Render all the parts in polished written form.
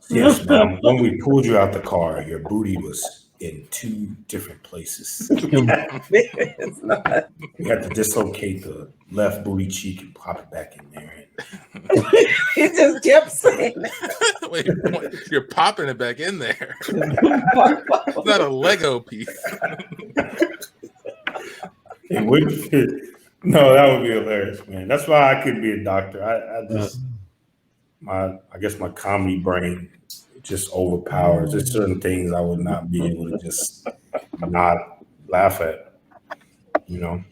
Yes, ma'am. When we pulled you out the car, your booty was in 2 different places. It's not. We had to dislocate the left booty cheek and pop it back in there. He just kept saying that. Wait, you're popping it back in there. It's not a Lego piece. It wouldn't fit. No, that would be hilarious, man. That's why I couldn't be a doctor. I guess my comedy brain just overpowers. There's certain things I would not be able to just not laugh at, you know.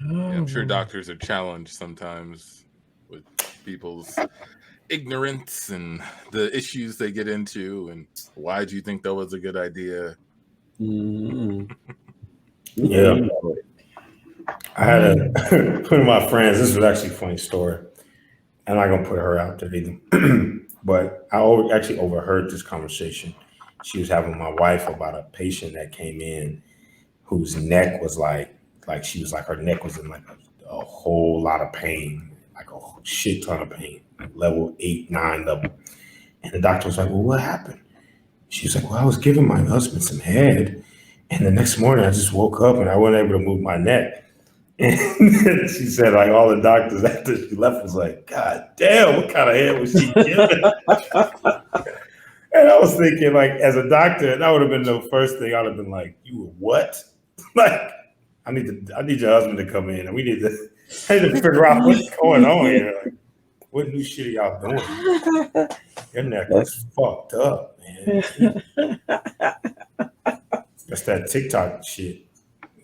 Yeah, I'm sure doctors are challenged sometimes with people's ignorance and the issues they get into, and why do you think that was a good idea? Yeah. I had one of my friends, this was actually a funny story. I'm not going to put her out there either. But I actually overheard this conversation. She was having with my wife about a patient that came in whose neck was like she was like, her neck was in like a whole lot of pain, like a shit ton of pain, like level 8, 9 level. And the doctor was like, well, what happened? She was like, well, I was giving my husband some head. And the next morning I just woke up and I wasn't able to move my neck. And she said, like, all the doctors after she left was like, God damn, what kind of head was she giving? And I was thinking, like, as a doctor, that would have been the first thing. I'd have been like, you were what? Like, I need your husband to come in and I need to figure out what's going on here. Like, what new shit are y'all doing? Your neck is fucked up, man. That's that TikTok shit.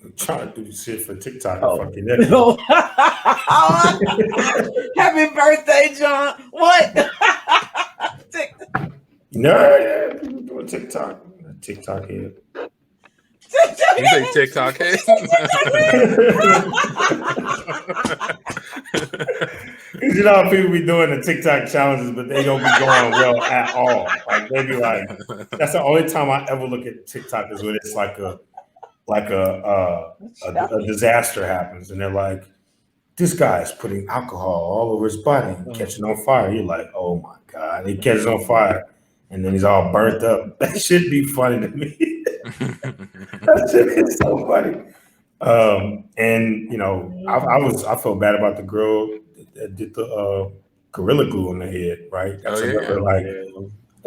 I'm trying to do shit for TikTok. Fucking neck. Happy birthday, John. What? No, people doing TikTok. TikTok head. You say TikTok head? You know how people be doing the TikTok challenges, but they don't be going well at all. Like they be like, that's the only time I ever look at TikTok is when it's like a disaster happens, and they're like, this guy is putting alcohol all over his body and catching on fire. You're like, oh my God, he catches on fire, and then he's all burnt up. That should be funny to me. That shit is so funny. And you know, I felt bad about the girl that did the Gorilla Glue on the head, right? That's another, like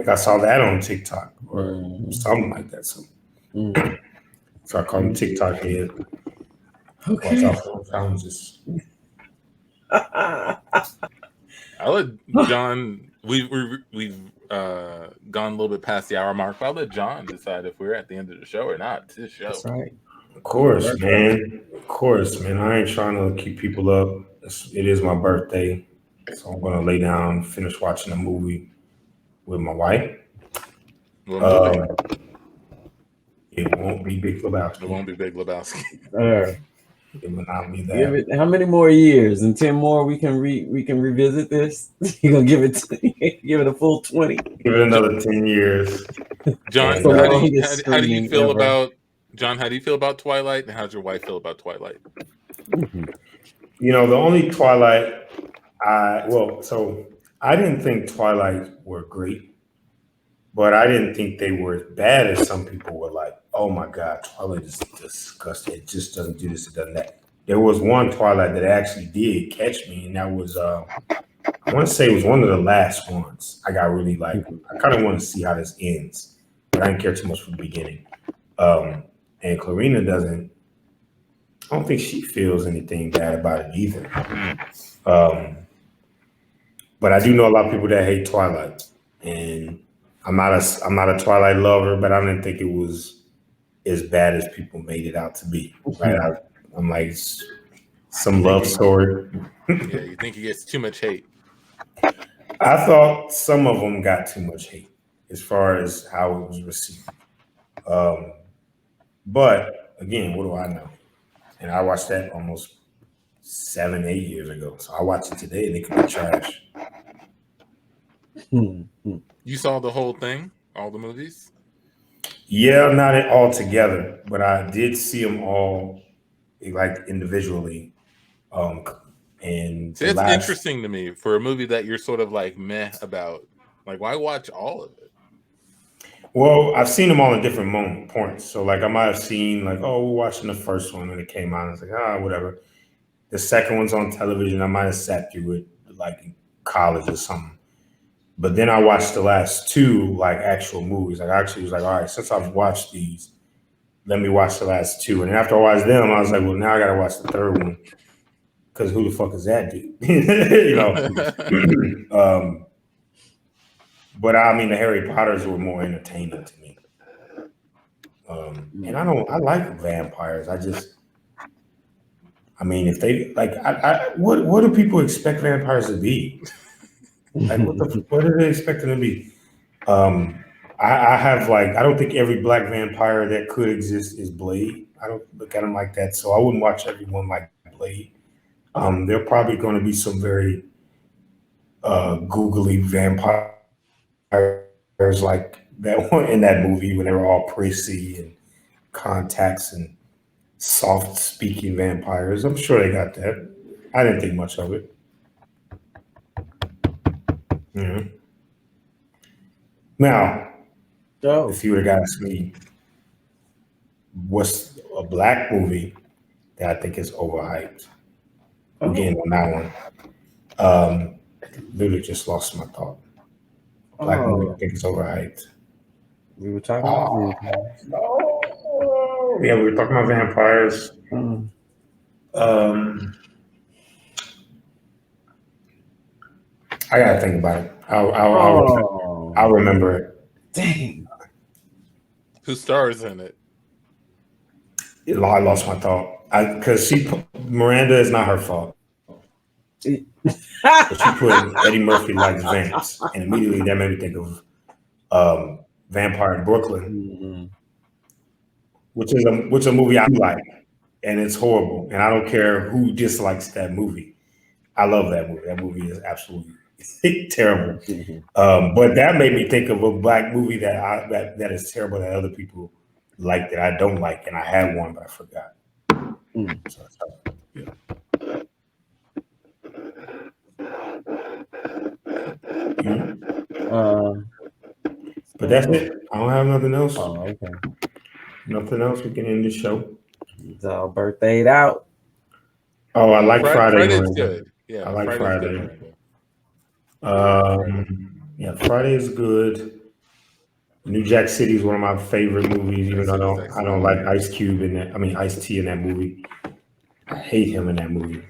I saw that on TikTok or something like that. So I call him TikTok head. Okay. Watch out for challenges. I'll let John. We've gone a little bit past the hour mark. But I'll let John decide if we're at the end of the show or not. It's his show. That's right. Of course, man. Of course, man. I ain't trying to keep people up. It is my birthday, so I'm gonna lay down, finish watching a movie with my wife. It won't be Big Lebowski. It won't be Big Lebowski. It will not be that. How many more years? And 10 more we can revisit this? You're gonna give it a full 20. Give it another 10 years. John, how do you feel about Twilight, and how does your wife feel about Twilight? You know, the only Twilight I didn't think Twilight were great, but I didn't think they were as bad as some people were like, oh my God, Twilight is disgusting. It just doesn't do this, it doesn't that. There was one Twilight that actually did catch me, and that was I want to say it was one of the last ones. I got really like, I kind of want to see how this ends, but I didn't care too much from the beginning. And Clarina I don't think she feels anything bad about it either. But I do know a lot of people that hate Twilight, and I'm not a Twilight lover, but I didn't think it was as bad as people made it out to be. Right? I'm like some love story. Yeah, you think he gets too much hate? I thought some of them got too much hate as far as how it was received. But again, what do I know? And I watched that almost 7-8 years ago. So I watched it today and it could be trash. You saw the whole thing, all the movies? Yeah, not all together, but I did see them all like individually. And it's interesting to me for a movie that you're sort of like meh about. Like, why watch all of it? Well, I've seen them all in different points. So like I might have seen like, oh, we're watching the first one when it came out. I was like, whatever. The second one's on television. I might have sat through it like in college or something. But then I watched the last two like actual movies. Like I actually was like, all right, since I've watched these, let me watch the last two. And after I watched them, I was like, well, now I gotta watch the third one. Because who the fuck is that dude? You know. But I mean, the Harry Potters were more entertaining to me. And I like vampires. I mean, if they like, what do people expect vampires to be? Like, what do they expect them to be? I have like, I don't think every black vampire that could exist is Blade. I don't look at them like that, so I wouldn't watch everyone like Blade. There are probably going to be some very googly vampires like that one in that movie when they were all prissy and contacts and soft speaking vampires. I'm sure they got that. I didn't think much of it. Yeah. Now, if you would have asked me what's a black movie that I think is overhyped, again on that one, literally just lost my thought. Black movie I think is overhyped. We were talking about vampires. Yeah, we were talking about vampires. I gotta think about it. I'll remember it. Dang. Who stars in it? I lost my thought. Because Miranda is not her fault. But she put Eddie Murphy likes vamps, and immediately that made me think of Vampire in Brooklyn, which is a movie I like, and it's horrible, and I don't care who dislikes that movie. I love that movie. That movie is absolutely terrible. But that made me think of a black movie that is terrible that other people like that I don't like, and I had one but I forgot. So, yeah. But that's it. I don't have nothing else. Oh, okay. Nothing else. We can end the show. It's all birthdayed out. Oh, I like Friday. Friday's good. Yeah, I like Friday. Good, yeah, Friday is good. New Jack City is one of my favorite movies, even though I don't like Ice Cube in that. I mean Ice-T in that movie. I hate him in that movie.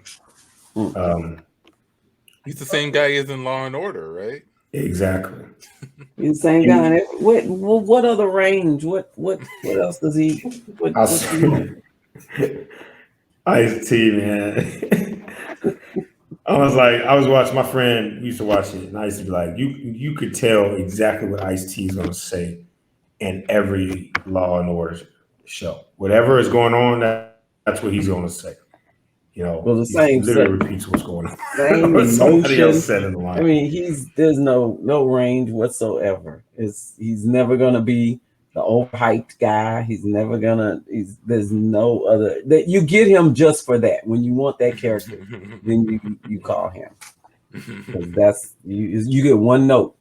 He's the same guy as in Law and Order, right? Exactly. He's the same guy. What other range? What else does he? Ice-T, man. I was watching, my friend used to watch it, and I used to be like, you could tell exactly what Ice-T is going to say in every Law and Order show. Whatever is going on, that's what he's going to say. You know, well, the same literally repeats what's going on. Same emotion. Somebody else said in the line. I mean, there's no range whatsoever. He's never going to be the overhyped guy. He's never gonna. There's no other that you get him just for that. When you want that character, then you call him. That's you get one note.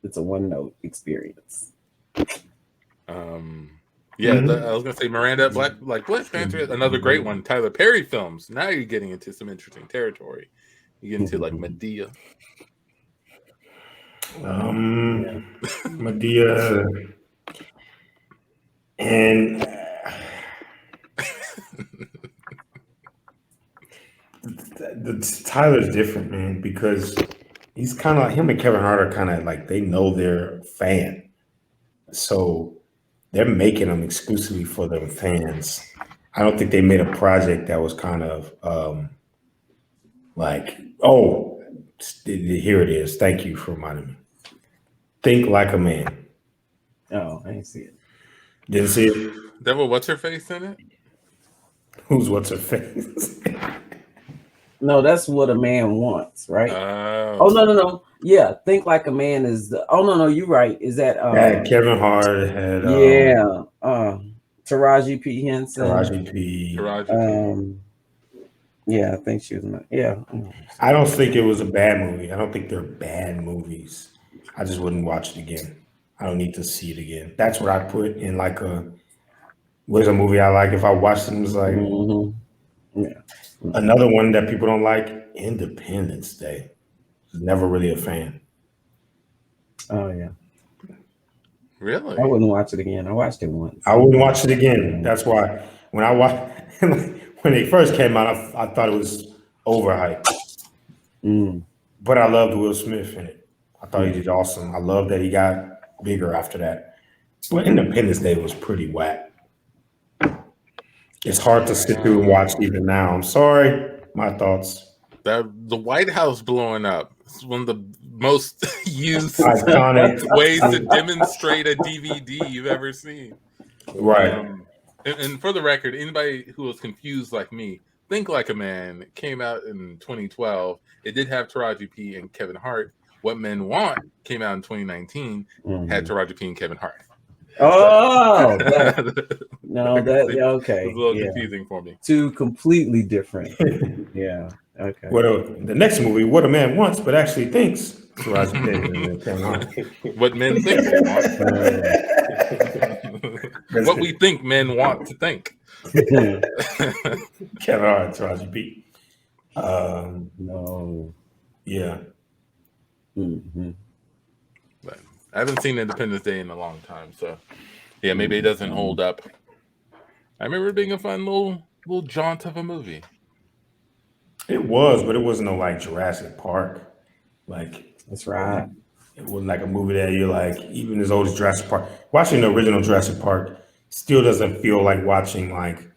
It's a one note experience. Yeah, I was gonna say Miranda, Black Panther, another great one. Tyler Perry films. Now you're getting into some interesting territory. You get into like Medea. Medea, and Tyler's different, man, because he's kind of like him and Kevin Hart are kind of like they know their fan, so they're making them exclusively for their fans. I don't think they made a project that was kind of like, oh, here it is. Thank you for reminding me. Think Like a Man. Oh, I didn't see it. Didn't see it? Devil, what's her face in it? Who's what's her face? No, that's What a Man Wants, right? Oh no. Yeah, Think Like a Man is the. Oh no, you're right. Is that Kevin Hart had Taraji P. Henson. Taraji P. Yeah, I think she was. Yeah. I don't think it was a bad movie. I don't think they're bad movies. I just wouldn't watch it again. I don't need to see it again. That's what I put in like a what's a movie I like. If I watched them, it's like Yeah. another one that people don't like. Independence Day. Never really a fan. Oh yeah. Really? I wouldn't watch it again. I watched it once. I wouldn't watch it again. That's why when I watched when it first came out, I thought it was overhyped. But I loved Will Smith in it. I thought he did awesome. I love that he got bigger after that. But Independence Day was pretty whack. It's hard to sit through and watch even now. I'm sorry. My thoughts. The White House blowing up. It's one of the most used Iconic. ways to demonstrate a DVD you've ever seen. Right. And for the record, anybody who was confused like me, Think Like a Man came out in 2012. It did have Taraji P and Kevin Hart. What Men Want came out in 2019. Had Taraji P and Kevin Hart. Oh, no, that okay. It was a little confusing for me. Two completely different. Yeah. Okay. Well, the next movie, What a Man Wants But Actually Thinks. Taraji P and Kevin Hart. What men think they want. What we think men want to think. Kevin Hart, Taraji P. No. Yeah. But I haven't seen Independence Day in a long time, so yeah, maybe it doesn't hold up. I remember it being a fun little jaunt of a movie. It was, but it wasn't no like Jurassic Park. Like That's right. It wasn't like a movie that you're like, even as old as Jurassic Park. Watching the original Jurassic Park still doesn't feel like watching like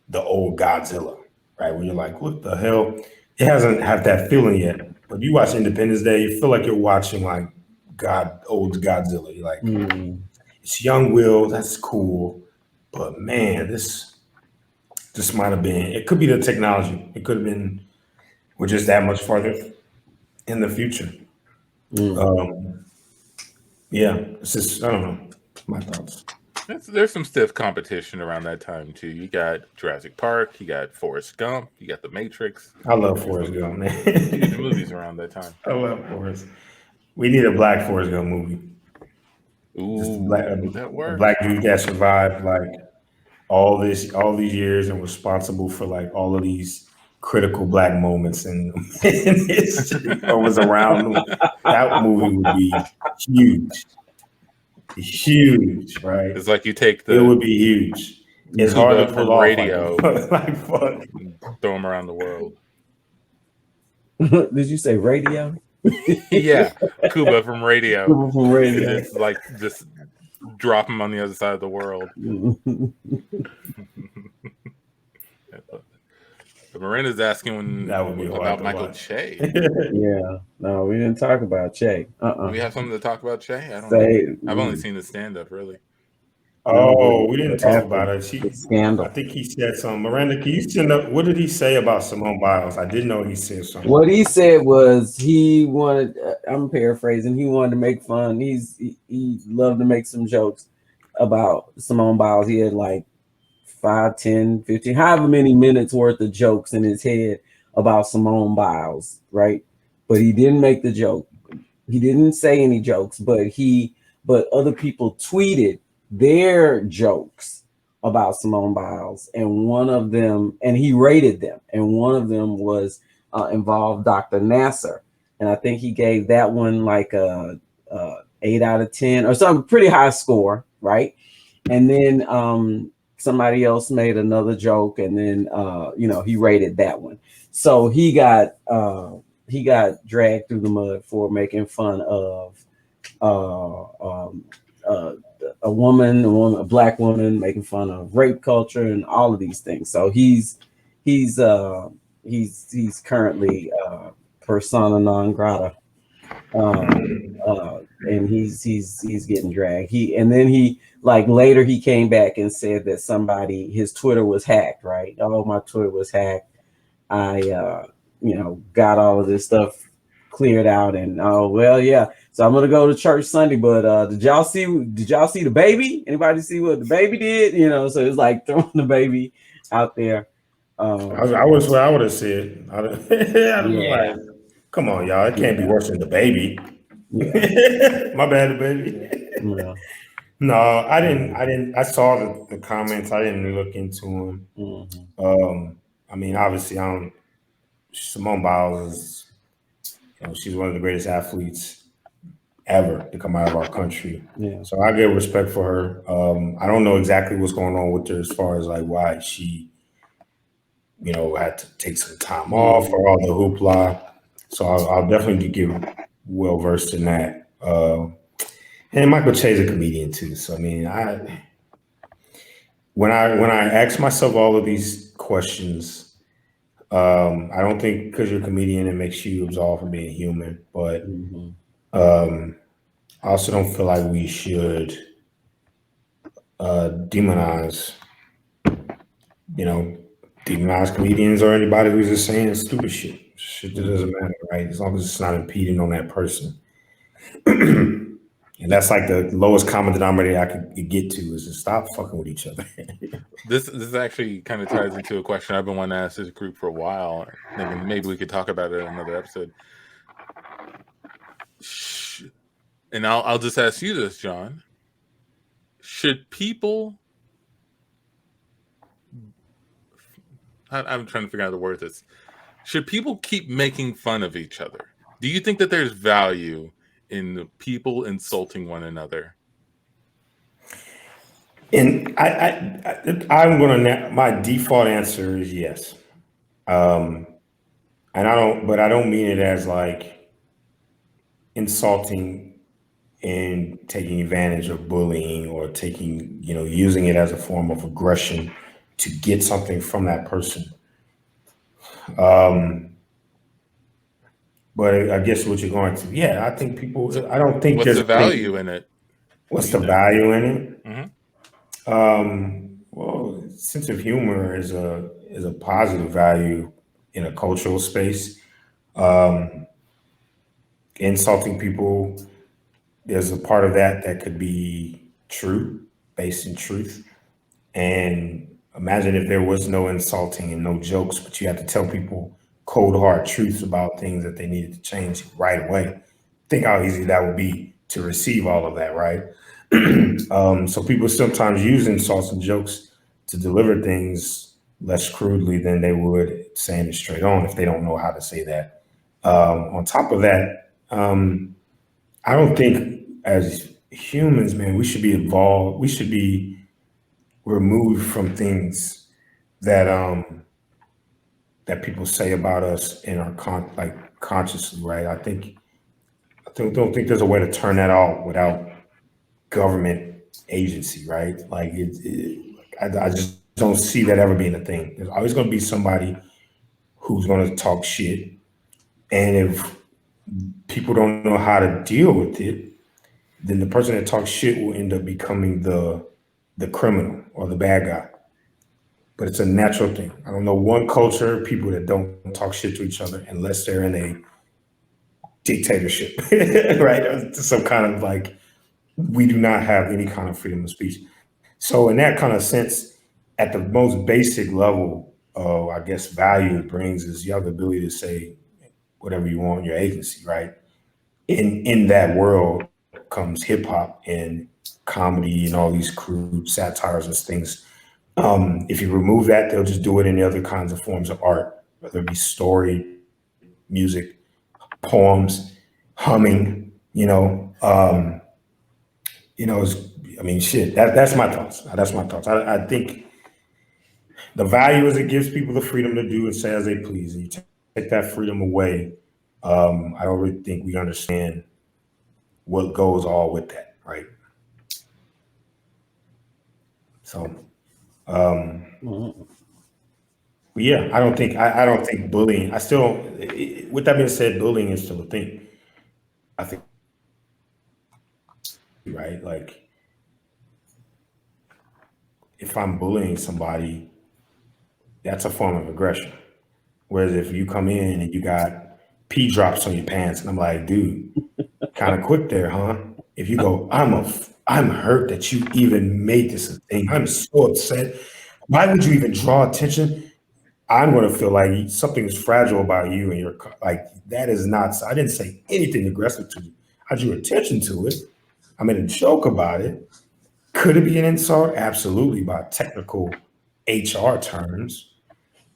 the old Godzilla, right? When you're like, what the hell? It hasn't had that feeling yet. But you watch Independence Day, you feel like you're watching like old Godzilla. You're like, it's young Will, that's cool. But man, this might have been, it could be the technology. It could have been, we're just that much farther in the future. Yeah, it's just, I don't know, my thoughts. There's some stiff competition around that time too. You got Jurassic Park, you got Forrest Gump, you got The Matrix. I love Forrest Gump, man. Huge movies around that time. I love Forrest. We need a black Forrest Gump movie. Ooh, that works. A black dude that survived like all these years and responsible for like all of these critical black moments in history or was around them. That movie would be huge, right? It's like you take it would be huge. It's hard to pull off radio, like fuck. Throw them around the world. Did you say radio? Yeah, Cuba from Radio. Cuba from Radio. It's like just drop them on the other side of the world. Miranda's asking about Michael Che. Yeah, no, we didn't talk about Che. Do we have something to talk about Che? I don't know. I've only seen the stand-up, really. Oh, we didn't talk about it. Scandal. I think he said something. Miranda, can you send up? What did he say about Simone Biles? I didn't know he said something. What he said was he wanted. I'm paraphrasing. He wanted to make fun. He loved to make some jokes about Simone Biles. He had like 5, 10, 15, however many minutes worth of jokes in his head about Simone Biles, right? But he didn't make the joke. He didn't say any jokes, but other people tweeted their jokes about Simone Biles, and one of them, and he rated them, and one of them was involved Dr. Nasser, and I think he gave that one like a 8 out of 10 or something, pretty high score, right? And then somebody else made another joke, and then he rated that one. So he got dragged through the mud for making fun of a black woman, making fun of rape culture and all of these things. So he's currently persona non grata, and he's getting dragged. He later he came back and said that his Twitter was hacked, right? Oh, my Twitter was hacked. I got all of this stuff cleared out, and yeah. So I'm gonna go to church Sunday, but did y'all see the baby? Anybody see what the baby did? So it's like throwing the baby out there. I would have said. I'd have been like, come on, y'all. It can't be worse than the baby. Yeah. My bad, the baby. Yeah. No, I didn't. I saw the comments. I didn't look into them. Mm-hmm. I mean, obviously, Simone Biles is, she's one of the greatest athletes ever to come out of our country. Yeah. So I give respect for her. I don't know exactly what's going on with her as far as like why she, had to take some time off or all the hoopla. So I'll definitely get well versed in that. And Michael Che's a comedian too. So I mean, when I ask myself all of these questions, I don't think because you're a comedian it makes you absolved from being human, but I also don't feel like we should demonize, demonize comedians or anybody who's just saying stupid shit. Shit that doesn't matter, right? As long as it's not impeding on that person. And that's like the lowest common denominator I could get to is to stop fucking with each other. This actually kind of ties into a question I've been wanting to ask this group for a while. Thinking maybe we could talk about it in another episode. And I'll just ask you this, John. Should people? I'm trying to figure out how to word this. Should people keep making fun of each other? Do you think that there's value in people insulting one another? And my default answer is yes. And I don't mean it as like insulting and taking advantage of bullying or using it as a form of aggression to get something from that person. But I guess what you're going to, I think people, I don't think what's the value in it? What's the value in it? Mm-hmm. Well, sense of humor is a positive value in a cultural space. Insulting people, there's a part of that could be true, based in truth. And imagine if there was no insulting and no jokes, but you had to tell people cold hard truths about things that they needed to change right away. Think how easy that would be to receive all of that, right? So people sometimes use insults and jokes to deliver things less crudely than they would saying it straight on if they don't know how to say that. On top of that, I don't think as humans, man, we should be involved. We should be removed from things that that people say about us in our consciously, right? I don't think there's a way to turn that off without government agency, right? Like I just don't see that ever being a thing. There's always going to be somebody who's going to talk shit, and if people don't know how to deal with it, then the person that talks shit will end up becoming the criminal or the bad guy. But it's a natural thing. I don't know one culture, people that don't talk shit to each other unless they're in a dictatorship, right? Some kind of like, we do not have any kind of freedom of speech. So in that kind of sense, at the most basic level of, I guess, value it brings is you have the ability to say whatever you want in your agency, right? In that world comes hip hop and comedy and all these crude satires and things. If you remove that, they'll just do it in the other kinds of forms of art, whether it be story, music, poems, humming, shit. That's my thoughts. That's my thoughts. I think the value is it gives people the freedom to do and say as they please. And you take that freedom away, I don't really think we understand what goes all with that, right? So, yeah, I don't think bullying. With that being said, bullying is still a thing. I think, right? Like, if I'm bullying somebody, that's a form of aggression. Whereas if you come in and you got pee drops on your pants, and I'm like, dude, kind of quick there, huh? If you go, I'm hurt that you even made this a thing. I'm so upset. Why would you even draw attention? I'm going to feel like something is fragile about you, and you're like, that is not. I didn't say anything aggressive to you. I drew attention to it. I made a joke about it. Could it be an insult? Absolutely, by technical HR terms.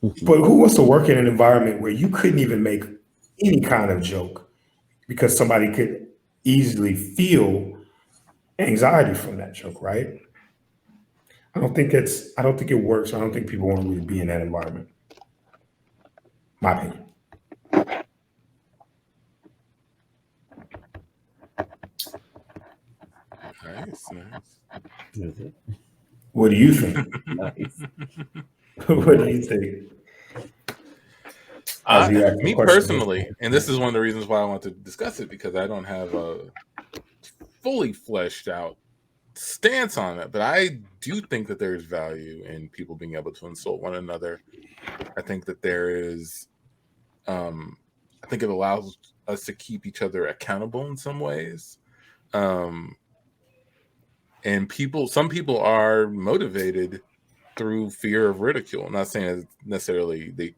But who wants to work in an environment where you couldn't even make any kind of joke because somebody could easily feel anxiety from that joke, right? I don't think it works. I don't think people want to really be in that environment. My opinion. Nice. Is it? What do you think? Nice. What do you think? As you ask the Me question. personally, and this is one of the reasons why I want to discuss it, because I don't have a fully fleshed out stance on it, but I do think that there is value in people being able to insult one another. I think that there is, I think it allows us to keep each other accountable in some ways. And some people are motivated through fear of ridicule. I'm not saying it's necessarily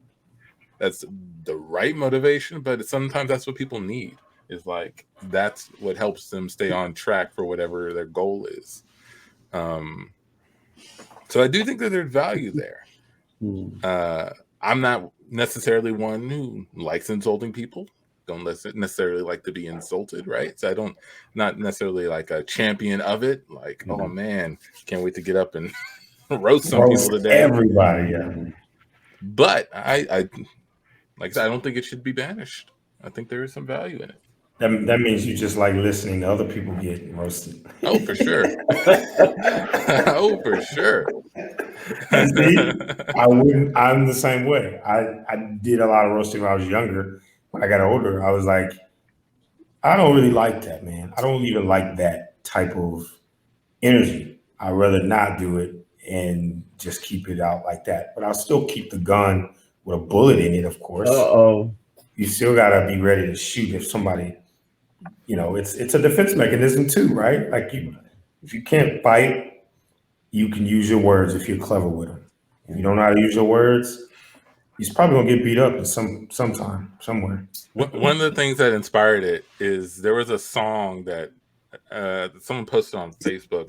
that's the right motivation, but sometimes that's what people need. Is like that's what helps them stay on track for whatever their goal is. So I do think that there's value there. I'm not necessarily one who likes insulting people. Don't necessarily like to be insulted, right? So I don't, not necessarily like a champion of it. Like, oh man, can't wait to get up and roast some people today. Everybody, yeah. But I like I said, I don't think it should be banished. I think there is some value in it. That means you just like listening to other people get roasted. Oh, for sure. Oh, for sure. See, I'm the same way. I did a lot of roasting when I was younger. When I got older, I was like, I don't really like that, man. I don't even like that type of energy. I'd rather not do it and just keep it out like that. But I'll still keep the gun with a bullet in it, of course. You still gotta be ready to shoot if somebody, it's a defense mechanism too, right? Like if you can't fight, you can use your words if you're clever with them. If you don't know how to use your words, he's probably gonna get beat up at sometime, somewhere. One of the things that inspired it is there was a song that someone posted on Facebook.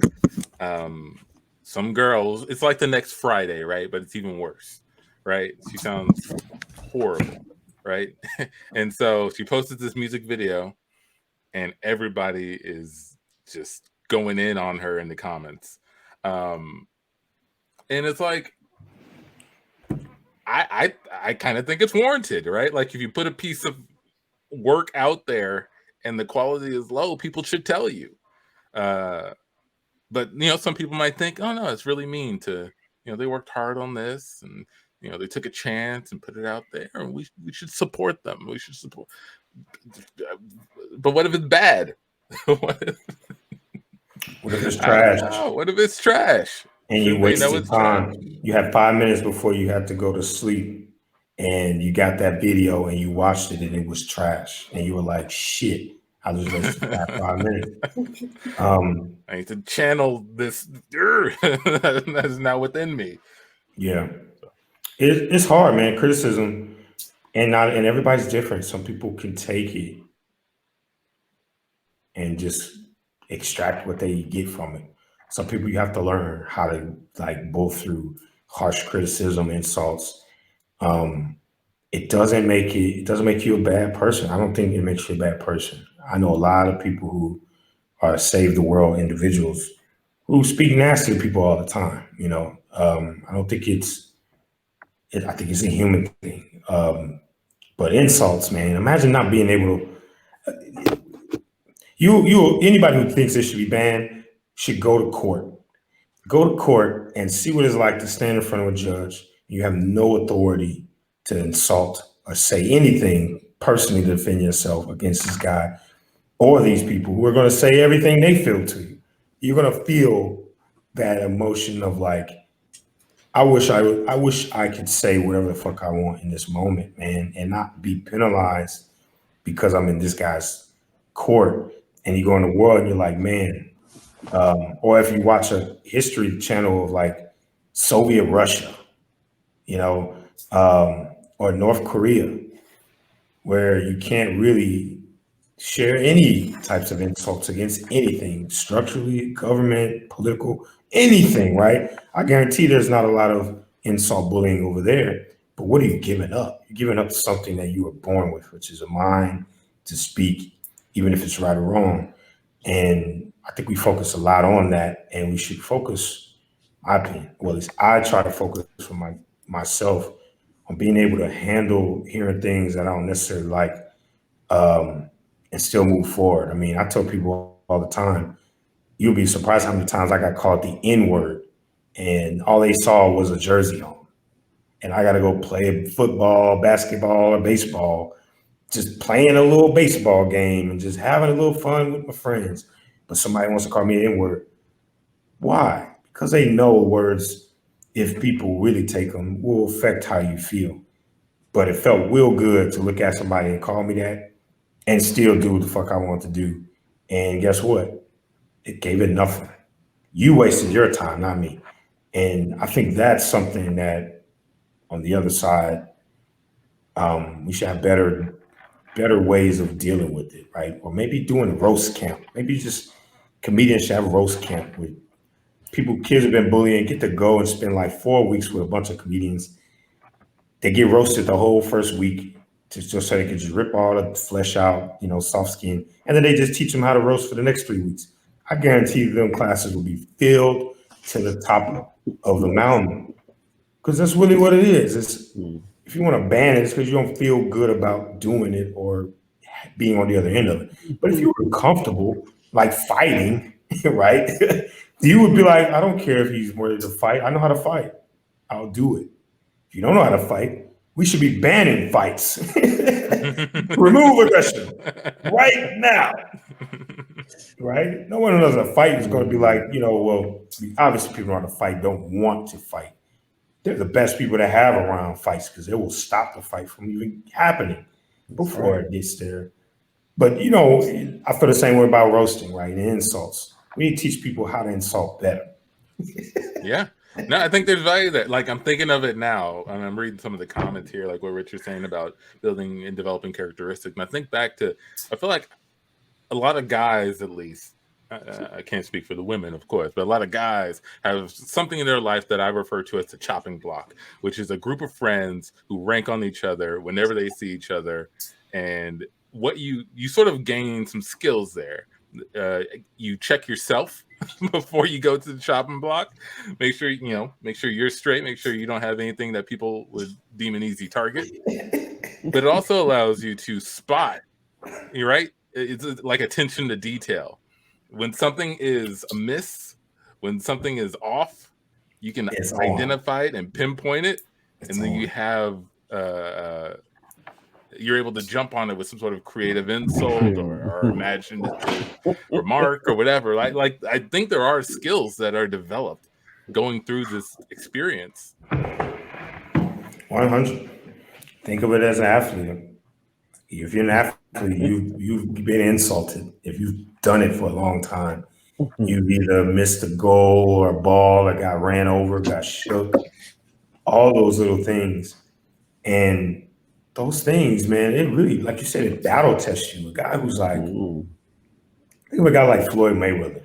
Some girls, it's like the next Friday, right? But it's even worse, right? She sounds horrible, right? And so she posted this music video, and everybody is just going in on her in the comments. And it's like, I kind of think it's warranted, right? Like if you put a piece of work out there and the quality is low, people should tell you. But some people might think, oh no, it's really mean to, they worked hard on this and they took a chance and put it out there, and we should support them. We should support. But what if it's bad? What if it's trash? What if it's trash? And you wasted time. You had 5 minutes before you had to go to sleep, and you got that video and you watched it and it was trash, and you were like, "Shit, I just wasted 5 minutes." I need to channel this that is now within me. Yeah, it's hard, man. Criticism, and everybody's different. Some people can take it and just extract what they get from it. Some people, you have to learn how to like go through harsh criticism, insults. It doesn't make you a bad person. I don't think it makes you a bad person. I know a lot of people who are save the world individuals who speak nasty to people all the time. I don't think I think it's a human thing. But insults, man, imagine not being able to, anybody who thinks it should be banned should go to court. Go to court and see what it's like to stand in front of a judge. You have no authority to insult or say anything personally to defend yourself against this guy or these people who are going to say everything they feel to you. You're going to feel that emotion of like, I wish I could say whatever the fuck I want in this moment, man, and not be penalized because I'm in this guy's court. And you go in the world and you're like, man, or if you watch a history channel of like Soviet Russia, or North Korea, where you can't really share any types of insults against anything, structurally, government, political, anything, right? I guarantee there's not a lot of insult bullying over there. But what are you giving up? You're giving up something that you were born with, which is a mind to speak, even if it's right or wrong. And I think we focus a lot on that, and we should focus, my opinion, well, at least I try to focus for myself on being able to handle hearing things that I don't necessarily like, and still move forward. I mean, I tell people all the time, you'll be surprised how many times I got called the N word, and all they saw was a jersey on. And I got to go play football, basketball, or baseball, just playing a little baseball game and just having a little fun with my friends. But somebody wants to call me an N word. Why? Because they know words, if people really take them, will affect how you feel. But it felt real good to look at somebody and call me that and still do what the fuck I want to do. And guess what? It gave it nothing. You wasted your time, not me. And I think that's something that on the other side, we should have better ways of dealing with it, right? Or maybe doing a roast camp. Maybe just comedians should have a roast camp with kids have been bullying, get to go and spend like 4 weeks with a bunch of comedians. They get roasted the whole first week just so they can just rip all the flesh out, soft skin. And then they just teach them how to roast for the next 3 weeks. I guarantee them classes will be filled to the top of the mountain. Because that's really what it is. If you want to ban it, it's because you don't feel good about doing it or being on the other end of it. But if you were comfortable, like fighting, right? You would be like, I don't care if he's ready to fight. I know how to fight. I'll do it. If you don't know how to fight, we should be banning fights. Remove aggression right now. Right? No one who knows how to fight is going to be like, well, obviously people who know how to fight don't want to fight. They're the best people to have around fights because they will stop the fight from even happening before it gets there. But, I feel the same way about roasting, right? And insults. We need to teach people how to insult better. Yeah. No, I think there's value there. Like, I'm thinking of it now, and I'm reading some of the comments here, like what Richard's saying about building and developing characteristics. And I think back to, I feel like a lot of guys, at least, I can't speak for the women, of course, but a lot of guys have something in their life that I refer to as the chopping block, which is a group of friends who rank on each other whenever they see each other. And what you sort of gain some skills there. You check yourself before you go to the chopping block. Make sure you're straight. Make sure you don't have anything that people would deem an easy target. But it also allows you to spot. You're right. It's like attention to detail. When something is amiss, when something is off, you can identify it and pinpoint it, and then you have you're able to jump on it with some sort of creative insult or imaginative remark or whatever. Like I think there are skills that are developed going through this experience. 100. Think of it as an athlete. If you're an athlete, you've been insulted. If you've done it for a long time, you've either missed a goal or a ball or got ran over, got shook, all those little things. And those things, man, it really, like you said, it battle tests you. A guy who's like, think of a guy like Floyd Mayweather.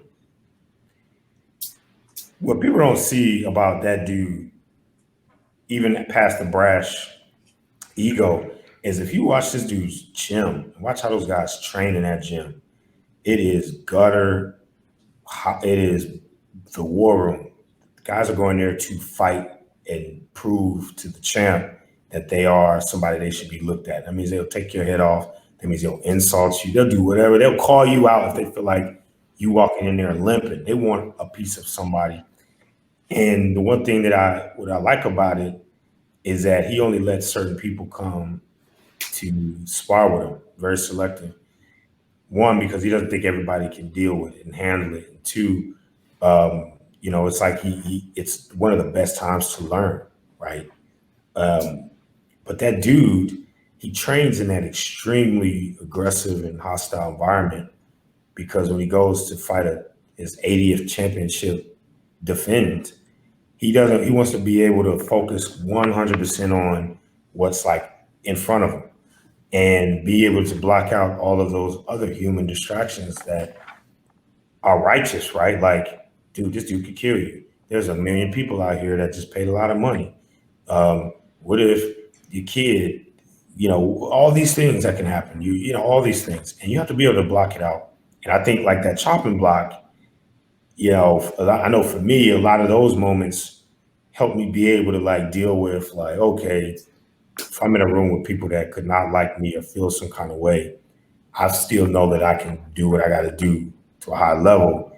What people don't see about that dude, even past the brash ego, is if you watch this dude's gym, watch how those guys train in that gym. It is gutter. It is the war room. Guys are going there to fight and prove to the champ that they are somebody they should be looked at. That means they'll take your head off. That means they'll insult you. They'll do whatever. They'll call you out if they feel like you walking in there limping. They want a piece of somebody. And the one thing that what I like about it is that he only lets certain people come to spar with him, very selective. One, because he doesn't think everybody can deal with it and handle it. And two, it's like it's one of the best times to learn, right? But that dude, he trains in that extremely aggressive and hostile environment because when he goes to fight his 80th championship defend, He doesn't. He wants to be able to focus 100% on what's like in front of him, and be able to block out all of those other human distractions that are righteous, right? Like, dude, this dude could kill you. There's a million people out here that just paid a lot of money. What if your kid, all these things that can happen, all these things, and you have to be able to block it out. And I think like that chopping block, I know for me, a lot of those moments help me be able to like deal with like, okay, if I'm in a room with people that could not like me or feel some kind of way, I still know that I can do what I got to do to a high level.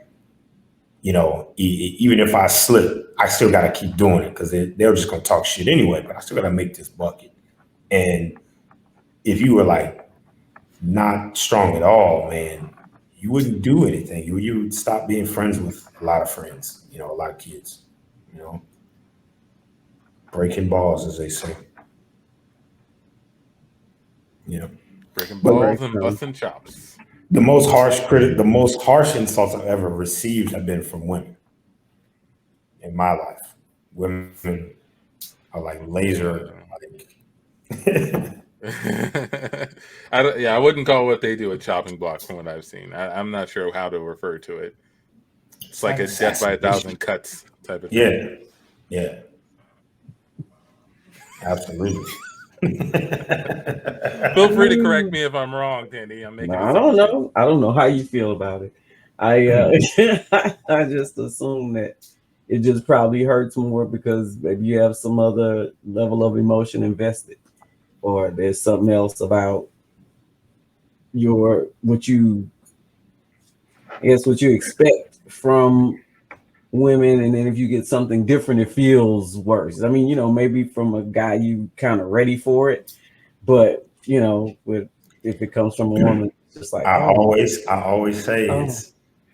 Even if I slip, I still got to keep doing it because they're just going to talk shit anyway, but I still got to make this bucket. And if you were like not strong at all, man, you wouldn't do anything. You would stop being friends with a lot of friends, a lot of kids, breaking balls, as they say. Breaking balls and busting chops. The most harsh insults I've ever received have been from women in my life. Women are like laser. I wouldn't call what they do a chopping block from what I've seen. I'm not sure how to refer to it. It's like a death by 1,000 cuts type of thing. Yeah. Absolutely. Feel free to correct me if I'm wrong, Tandy. I'm making. I don't know. I don't know how you feel about it. I just assume that it just probably hurts more because maybe you have some other level of emotion invested, or there's something else about what you expect from women, and then if you get something different, it feels worse. I mean, maybe from a guy you kind of ready for it, but if it comes from a woman, it's just like I always say it's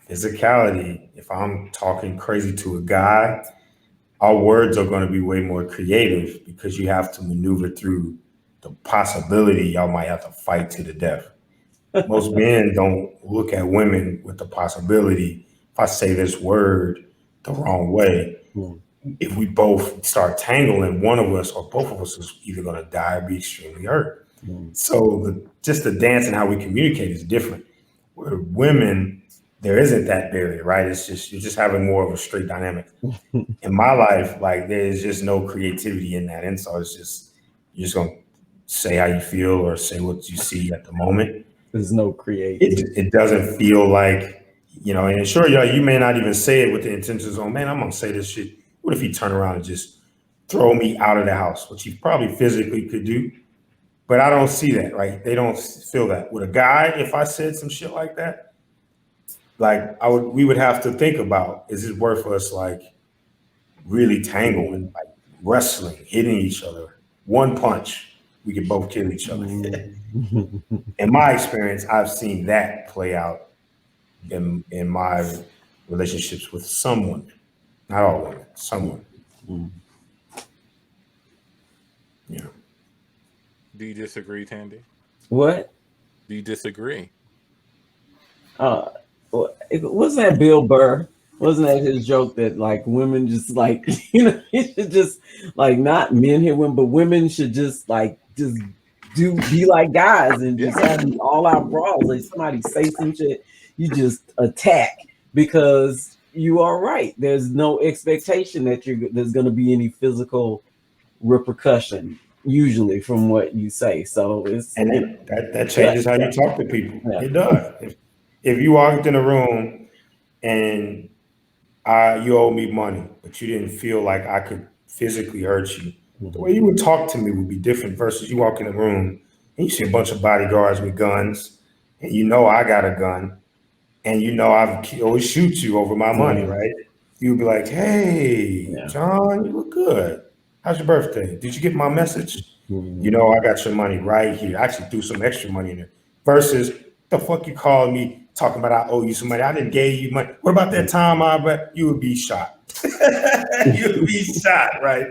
physicality. If I'm talking crazy to a guy, our words are going to be way more creative because you have to maneuver through the possibility y'all might have to fight to the death. Most men don't look at women with the possibility. If I say this word the wrong way, if we both start tangling, one of us or both of us is either going to die or be extremely hurt. So just the dance and how we communicate is different. Where women, there isn't that barrier, right? It's just you're just having more of a straight dynamic. In my life, like there's just no creativity in that insult. It's just you're just gonna say how you feel or say what you see at the moment. There's no creativity. It doesn't feel like, and sure, you may not even say it with the intentions on, man, I'm gonna say this shit. What if he turn around and just throw me out of the house, which he probably physically could do. But I don't see that, right? They don't feel that. With a guy, if I said some shit like that, like we would have to think about, is it worth us like really tangling, like wrestling, hitting each other? One punch, we could both kill each other. In my experience, I've seen that play out in my relationships with some women, not all women, some women. Yeah. Do you disagree, Tandy? What? Do you disagree? Wasn't that Bill Burr? Wasn't that his joke that like women just like it should just like not men hit women, but women should just be like guys and just have all out brawls. Like somebody say some shit, you just attack because you are right. There's no expectation that there's going to be any physical repercussion usually from what you say. So it's that changes how you talk to people. Yeah. It does. If you walked in a room and you owe me money, but you didn't feel like I could physically hurt you, the way you would talk to me would be different versus you walk in the room and you see a bunch of bodyguards with guns and I got a gun and I always shoot you over my money, right? You would be like, hey, John, you look good. How's your birthday? Did you get my message? I got your money right here. I actually threw some extra money in there. Versus, the fuck you calling me talking about I owe you some money? I didn't give you money. What about that time I bet you would be shot? You would be shot, right?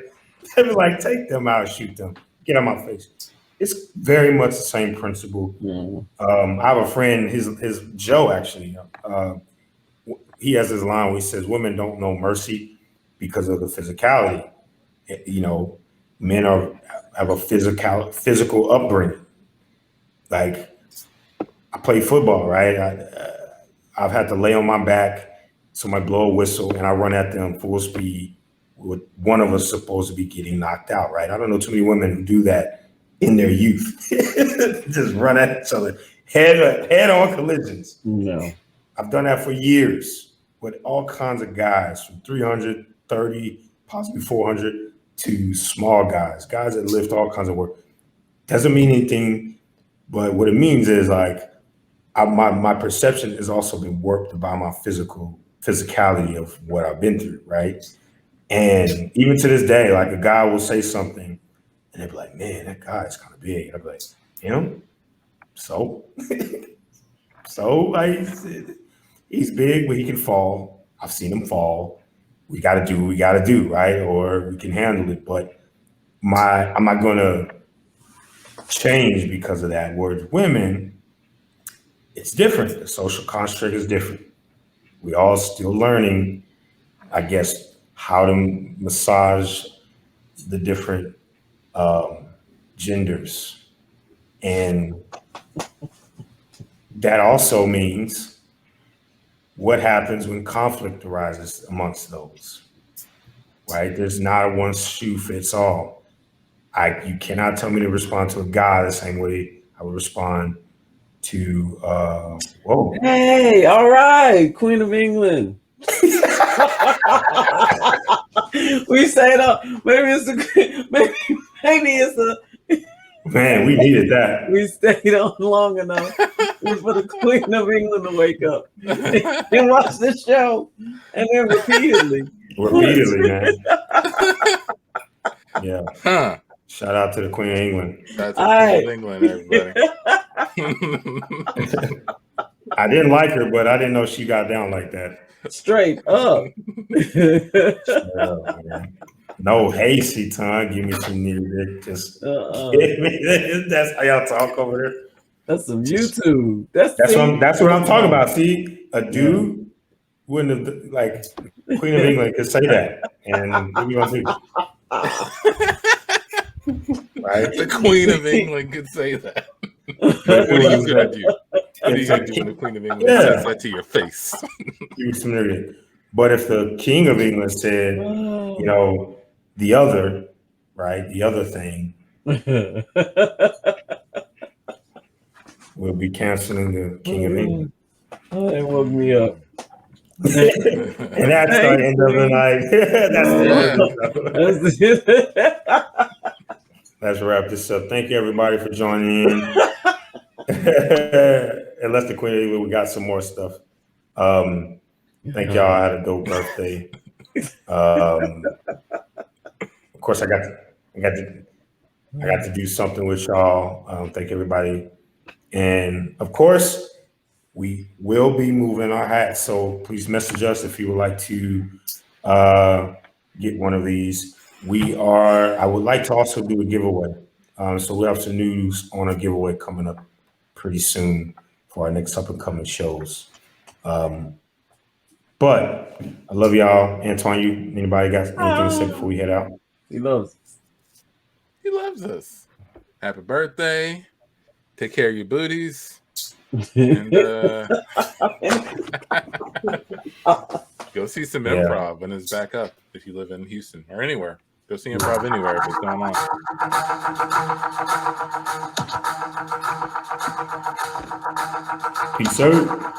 They'd be like, take them out, shoot them, get on my face. It's very much the same principle. I have a friend, his Joe actually. He has this line where he says, "Women don't know mercy." because of the physicality. You know, men have a physical upbringing. Like, I play football, right? I've had to lay on my back, somebody blow a whistle, and I run at them full speed with one of us supposed to be getting knocked out, right? I don't know too many women who do that in their youth. Just run at each other, head on collisions. No. I've done that for years with all kinds of guys from 330, possibly 400 to small guys that lift all kinds of work. Doesn't mean anything, but what it means is like, my perception has also been warped by my physicality of what I've been through, right? And even to this day, like, a guy will say something and they'll be like, man, that guy's kind of big. And I'll be like, him? So? So, like, he's big, but he can fall. I've seen him fall. We got to do what we got to do, right? Or we can handle it. But I'm not going to change because of that. Whereas women, it's different. The social construct is different. We all still learning, I guess, how to massage the different genders. And that also means what happens when conflict arises amongst those, right? There's not a one shoe fits all. You cannot tell me to respond to a guy the same way I would respond to whoa. Hey, all right, Queen of England. We stayed up. Maybe it's the Man, we needed that. we stayed on long enough for the Queen of England to wake up and watch the show, and then repeatedly, man. Yeah. Huh. Shout out to the Queen of England. Shout out to the Queen of England, everybody. I didn't like her, but I didn't know she got down like that. Straight up. No, hey, C-Tun, give me some music. Just that's how y'all talk over there. That's some YouTube. That's what I'm talking about. See, a dude wouldn't have, like, Queen of England could say that, and what are you gonna do? Right? The Queen of England could say that. What are you gonna do? What are you gonna do when the Queen of England says that to your face? But if the King of England said, you know, the other, right, the other thing, we'll be canceling the King of England. Oh, it woke me up. And that's the end of the night. Let's wrap this up. Thank you, everybody, for joining in. Unless the Queen of England, we got some more stuff. Thank y'all. I had a dope birthday. Of course, I got to do something with y'all. Thank everybody, and of course, we will be moving our hats. So please message us if you would like to get one of these. I would like to also do a giveaway. So we have some news on a giveaway coming up pretty soon for our next up and coming shows. But I love y'all. Antoine, anybody got anything to say before we head out? He loves us. He loves us. Happy birthday. Take care of your booties. And go see some improv when it's back up if you live in Houston or anywhere. Go see improv anywhere if it's going on. Peace out.